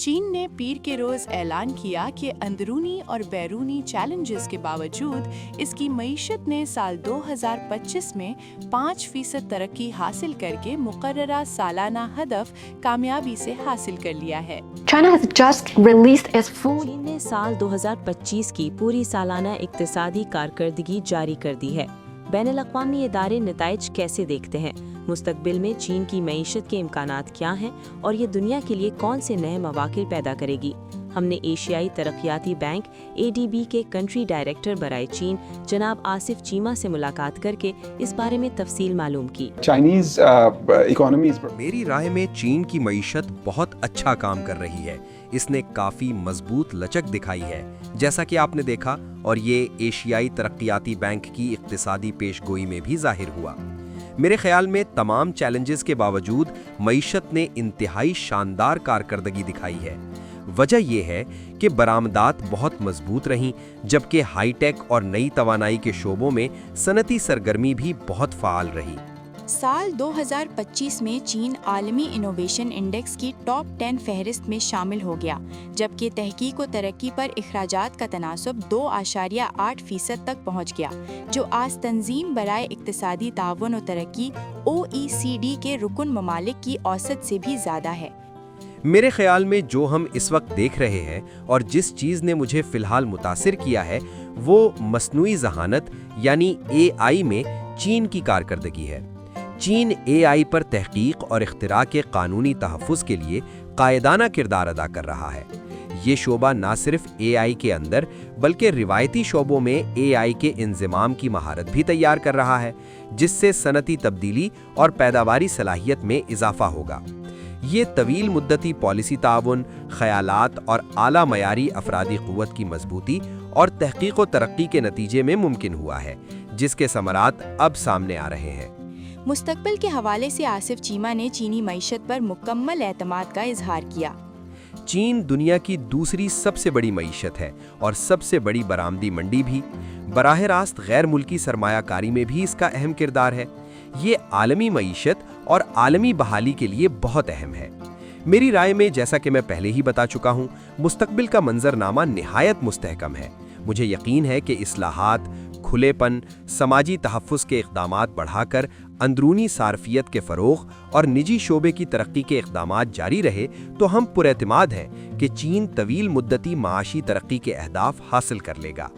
چین نے پیر کے روز اعلان کیا کہ اندرونی اور بیرونی چیلنجز کے باوجود اس کی معیشت نے سال 2025 میں 5% ترقی حاصل کر کے مقررہ سالانہ ہدف کامیابی سے حاصل کر لیا ہے۔ چین نے سال 2025 کی پوری سالانہ اقتصادی کارکردگی جاری کر دی ہے۔ بین الاقوامی ادارے نتائج کیسے دیکھتے ہیں؟ مستقبل میں چین کی معیشت کے امکانات کیا ہیں اور یہ دنیا کے لیے کون سے نئے مواقع پیدا کرے گی؟ ہم نے ایشیائی ترقیاتی بینک ADB کے کنٹری ڈائریکٹر برائے چین جناب آصف چیمہ سے ملاقات کر کے اس بارے میں تفصیل معلوم کی۔ چائنیز اکانومیز میری رائے میں چین کی معیشت بہت اچھا کام کر رہی ہے۔ اس نے کافی مضبوط لچک دکھائی ہے، جیسا کہ آپ نے دیکھا، اور یہ ایشیائی ترقیاتی بینک کی اقتصادی پیش گوئی میں بھی ظاہر ہوا۔ میرے خیال میں تمام چیلنجز کے باوجود معیشت نے انتہائی شاندار کارکردگی دکھائی ہے۔ وجہ یہ ہے کہ برآمدات بہت مضبوط رہیں، جبکہ ہائی ٹیک اور نئی توانائی کے شعبوں میں صنعتی سرگرمی بھی بہت فعال رہی۔ سال 2025 میں چین عالمی انوویشن انڈیکس کی ٹاپ 10 فہرست میں شامل ہو گیا، جبکہ تحقیق و ترقی پر اخراجات کا تناسب 2.8% تک پہنچ گیا، جو آج تنظیم برائے اقتصادی تعاون و ترقی OECD کے رکن ممالک کی اوسط سے بھی زیادہ ہے۔ میرے خیال میں جو ہم اس وقت دیکھ رہے ہیں اور جس چیز نے مجھے فی الحال متاثر کیا ہے وہ مصنوعی ذہانت یعنی AI میں چین کی کارکردگی ہے۔ چین AI پر تحقیق اور اختراع کے قانونی تحفظ کے لیے قائدانہ کردار ادا کر رہا ہے۔ یہ شعبہ نہ صرف AI کے اندر بلکہ روایتی شعبوں میں AI کے انضمام کی مہارت بھی تیار کر رہا ہے، جس سے صنعتی تبدیلی اور پیداواری صلاحیت میں اضافہ ہوگا۔ یہ طویل مدتی پالیسی تعاون، خیالات اور اعلیٰ معیاری افرادی قوت کی مضبوطی اور تحقیق و ترقی کے نتیجے میں ممکن ہوا ہے، جس کے ثمرات اب سامنے آ رہے ہیں۔ مستقبل کے حوالے سے آصف چیمہ نے چینی معیشت پر مکمل اعتماد کا اظہار کیا۔ چین دنیا کی دوسری سب سے بڑی معیشت ہے اور سب سے بڑی برآمدی منڈی بھی۔ براہ راست غیر ملکی سرمایہ کاری میں بھی اس کا اہم کردار ہے۔ یہ عالمی معیشت اور عالمی بحالی کے لیے بہت اہم ہے۔ میری رائے میں، جیسا کہ میں پہلے ہی بتا چکا ہوں، مستقبل کا منظرنامہ نہایت مستحکم ہے۔ مجھے یقین ہے کہ اصلاحات، کھلے پن، سماجی تحفظ کے اقدامات بڑھا کر اندرونی صارفیت کے فروغ اور نجی شعبے کی ترقی کے اقدامات جاری رہے تو ہم پر اعتماد ہیں کہ چین طویل مدتی معاشی ترقی کے اہداف حاصل کر لے گا۔